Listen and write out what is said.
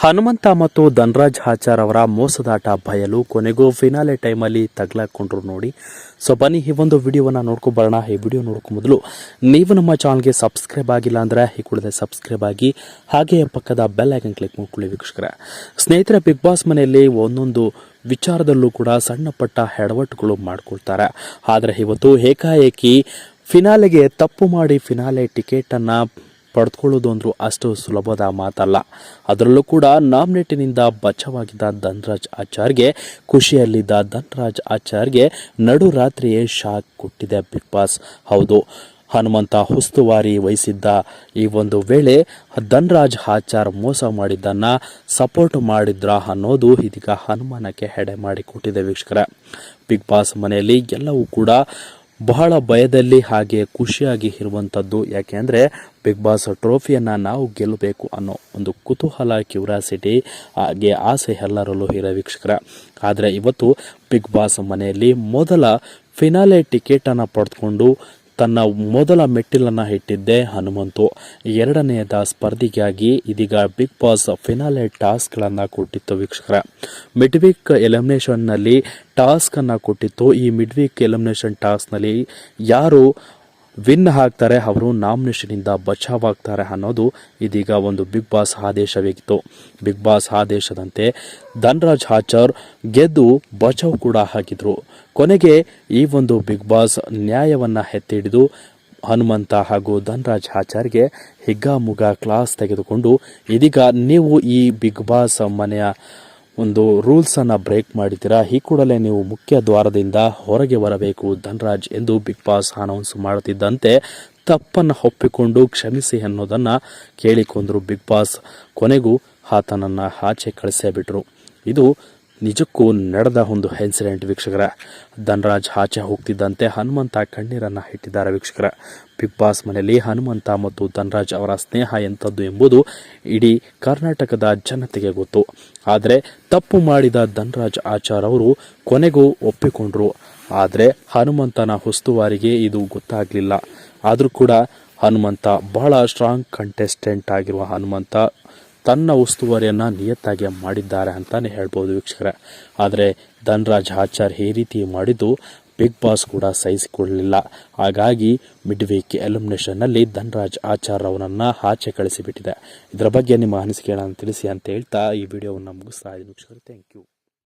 ಹನುಮಂತ ಮತ್ತು ಧನರಾಜ್ ಆಚಾರ್ ಅವರ ಮೋಸದಾಟ ಬಯಲು ಕೊನೆಗೂ ಫಿನಾಲೆ ಟೈಮಲ್ಲಿ ತಗ್ಲಾಕೊಂಡ್ರು ನೋಡಿ. ಸೊ ಬನ್ನಿ ಈ ಒಂದು ವಿಡಿಯೋವನ್ನು ನೋಡ್ಕೊಂಬರೋಣ. ಈ ವಿಡಿಯೋ ನೋಡ್ಕೊ ಮೊದಲು ನೀವು ನಮ್ಮ ಚಾನಲ್ಗೆ ಸಬ್ಸ್ಕ್ರೈಬ್ ಆಗಿಲ್ಲ ಅಂದರೆ ಈ ಕೂಡಲೇ ಸಬ್ಸ್ಕ್ರೈಬ್ ಆಗಿ, ಹಾಗೆ ಪಕ್ಕದ ಬೆಲ್ ಐಕನ್ ಕ್ಲಿಕ್ ಮಾಡ್ಕೊಳ್ಳಿ ವೀಕ್ಷಕರೇ. ಸ್ನೇಹಿತರೆ, ಬಿಗ್ ಬಾಸ್ ಮನೆಯಲ್ಲಿ ಒಂದೊಂದು ವಿಚಾರದಲ್ಲೂ ಕೂಡ ಸಣ್ಣ ಪಟ್ಟ ಎಡವಟ್ಟುಗಳು ಮಾಡ್ಕೊಳ್ತಾರೆ. ಆದರೆ ಇವತ್ತು ಏಕಾಏಕಿ ಫಿನಾಲೆಗೆ ತಪ್ಪು ಮಾಡಿ ಫಿನಾಲೆ ಟಿಕೆಟನ್ನು ಪಡೆದುಕೊಳ್ಳೋದು ಅಂದ್ರೂ ಅಷ್ಟು ಸುಲಭದ ಮಾತಲ್ಲ. ಅದರಲ್ಲೂ ಕೂಡ ನಾಮಿನೇಟಿನಿಂದ ಬಚಾವಾಗಿದ್ದ ಧನರಾಜ್ ಆಚಾರ್ಗೆ, ಖುಷಿಯಲ್ಲಿದ್ದ ಧನರಾಜ್ ಆಚಾರ್ಗೆ ನಡು ರಾತ್ರಿಯೇ ಶಾಕ್ ಕೊಟ್ಟಿದೆ ಬಿಗ್ ಬಾಸ್. ಹೌದು, ಹನುಮಂತ ಉಸ್ತುವಾರಿ ವಹಿಸಿದ್ದ ಈ ಒಂದು ವೇಳೆ ಧನರಾಜ್ ಆಚಾರ್ ಮೋಸ ಮಾಡಿದ್ದನ್ನ ಸಪೋರ್ಟ್ ಮಾಡಿದ್ರ ಅನ್ನೋದು ಇದೀಗ ಅನುಮಾನಕ್ಕೆ ಎಡೆ ಮಾಡಿಕೊಟ್ಟಿದೆ ವೀಕ್ಷಕರೇ. ಬಿಗ್ ಬಾಸ್ ಮನೆಯಲ್ಲಿ ಎಲ್ಲವೂ ಕೂಡ ಬಹಳ ಭಯದಲ್ಲಿ ಹಾಗೆ ಖುಷಿಯಾಗಿ ಇರುವಂಥದ್ದು. ಯಾಕೆಂದರೆ ಬಿಗ್ ಬಾಸ್ ಟ್ರೋಫಿಯನ್ನು ನಾವು ಗೆಲ್ಲಬೇಕು ಅನ್ನೋ ಒಂದು ಕುತೂಹಲ, ಕ್ಯೂರಿಯಾಸಿಟಿ ಹಾಗೆ ಆಸೆ ಎಲ್ಲರಲ್ಲೂ ಇರೋ ವೀಕ್ಷಕರ. ಆದರೆ ಇವತ್ತು ಬಿಗ್ ಬಾಸ್ ಮನೆಯಲ್ಲಿ ಮೊದಲ ಫಿನಾಲೆ ಟಿಕೆಟನ್ನು ಪಡೆದುಕೊಂಡು ತನ್ನ ಮೊದಲ ಮೆಟ್ಟಿಲನ್ನು ಇಟ್ಟಿದ್ದೆ ಹನುಮಂತು. ಎರಡನೆಯದ ಸ್ಪರ್ಧಿಗಾಗಿ ಇದೀಗ ಬಿಗ್ ಬಾಸ್ ಫಿನಾಲೆ ಟಾಸ್ಕ್ಗಳನ್ನು ಕೊಟ್ಟಿತ್ತು ವೀಕ್ಷಕರ. ಮಿಡ್ ವೀಕ್ ಎಲಿಮಿನೇಷನ್ನಲ್ಲಿ ಟಾಸ್ಕನ್ನು ಕೊಟ್ಟಿತ್ತು. ಈ ಮಿಡ್ ವೀಕ್ ಎಲಿಮಿನೇಷನ್ ಟಾಸ್ಕ್ನಲ್ಲಿ ಯಾರು ವಿನ್ ಆಗ್ತಾರೆ ಅವರು ನಾಮಿನೇಷನಿಂದ ಬಚಾವಾಗ್ತಾರೆ ಅನ್ನೋದು ಇದೀಗ ಒಂದು ಬಿಗ್ ಬಾಸ್ ಆದೇಶವಾಗಿತ್ತು. ಬಿಗ್ ಬಾಸ್ ಆದೇಶದಂತೆ ಧನರಾಜ್ ಆಚಾರ್ ಗೆದ್ದು ಬಚಾವ್ ಕೂಡ ಹಾಕಿದ್ರು. ಕೊನೆಗೆ ಈ ಒಂದು ಬಿಗ್ ಬಾಸ್ ನ್ಯಾಯವನ್ನು ಎತ್ತಿಡಿದು ಹನುಮಂತ ಹಾಗೂ ಧನರಾಜ್ ಆಚಾರ್ಗೆ ಹಿಗ್ಗಾಮುಗ್ಗ ಕ್ಲಾಸ್ ತೆಗೆದುಕೊಂಡು ಇದೀಗ ನೀವು ಈ ಬಿಗ್ ಬಾಸ್ ಮನೆಯ ಒಂದು ರೂಲ್ಸನ್ನು ಬ್ರೇಕ್ ಮಾಡಿದ್ದೀರಾ, ಈ ಕೂಡಲೇ ನೀವು ಮುಖ್ಯ ದ್ವಾರದಿಂದ ಹೊರಗೆ ಬರಬೇಕು ಧನರಾಜ್ ಎಂದು ಬಿಗ್ ಬಾಸ್ ಅನೌನ್ಸ್ ಮಾಡುತ್ತಿದ್ದಂತೆ ತಪ್ಪನ್ನು ಒಪ್ಪಿಕೊಂಡು ಕ್ಷಮಿಸಿ ಅನ್ನೋದನ್ನು ಕೇಳಿಕೊಂಡ್ರು ಬಿಗ್ ಬಾಸ್. ಕೊನೆಗೂ ಆತನನ್ನು ಆಚೆ ಕಳಿಸೇ ಬಿಟ್ರು. ಇದು ನಿಜಕ್ಕೂ ನಡೆದ ಒಂದು ಇನ್ಸಿಡೆಂಟ್ ವೀಕ್ಷಕರ. ಧನರಾಜ್ ಆಚೆ ಹೋಗ್ತಿದ್ದಂತೆ ಹನುಮಂತ ಕಣ್ಣೀರನ್ನು ಇಟ್ಟಿದ್ದಾರೆ ವೀಕ್ಷಕರ. ಬಿಗ್ ಬಾಸ್ ಮನೆಯಲ್ಲಿ ಹನುಮಂತ ಮತ್ತು ಧನರಾಜ್ ಅವರ ಸ್ನೇಹ ಎಂಥದ್ದು ಎಂಬುದು ಇಡೀ ಕರ್ನಾಟಕದ ಜನತೆಗೆ ಗೊತ್ತು. ಆದರೆ ತಪ್ಪು ಮಾಡಿದ ಧನರಾಜ್ ಆಚಾರ್ ಅವರು ಕೊನೆಗೂ ಒಪ್ಪಿಕೊಂಡ್ರು. ಆದರೆ ಹನುಮಂತನ ಉಸ್ತುವಾರಿಗೆ ಇದು ಗೊತ್ತಾಗಲಿಲ್ಲ. ಆದರೂ ಕೂಡ ಹನುಮಂತ ಬಹಳ ಸ್ಟ್ರಾಂಗ್ ಕಂಟೆಸ್ಟೆಂಟ್ ಆಗಿರುವ ಹನುಮಂತ ತನ್ನ ಉಸ್ತುವಾರಿಯನ್ನು ನಿಯತ್ತಾಗಿ ಮಾಡಿದ್ದಾರೆ ಅಂತಲೇ ಹೇಳ್ಬೋದು ವೀಕ್ಷಕರೇ. ಆದರೆ ಧನರಾಜ್ ಆಚಾರ್ ಈ ರೀತಿ ಮಾಡಿದ್ದು ಬಿಗ್ ಬಾಸ್ ಕೂಡ ಸಹಿಸಿಕೊಳ್ಳಲಿಲ್ಲ. ಹಾಗಾಗಿ ಮಿಡ್ ವೀಕ್ ಎಲಿಮಿನೇಷನ್ನಲ್ಲಿ ಧನರಾಜ್ ಆಚಾರ್ ಅವರನ್ನು ಆಚೆ ಕಳಿಸಿಬಿಟ್ಟಿದೆ. ಇದರ ಬಗ್ಗೆ ನಿಮ್ಮ ಅನಿಸಿಕೆಗಳನ್ನು ತಿಳಿಸಿ ಅಂತ ಹೇಳ್ತಾ ಈ ವಿಡಿಯೋವನ್ನು ಮುಗಿಸ್ತಾ ಇದ್ದೀನಿ ವೀಕ್ಷಕರೇ. Thank you.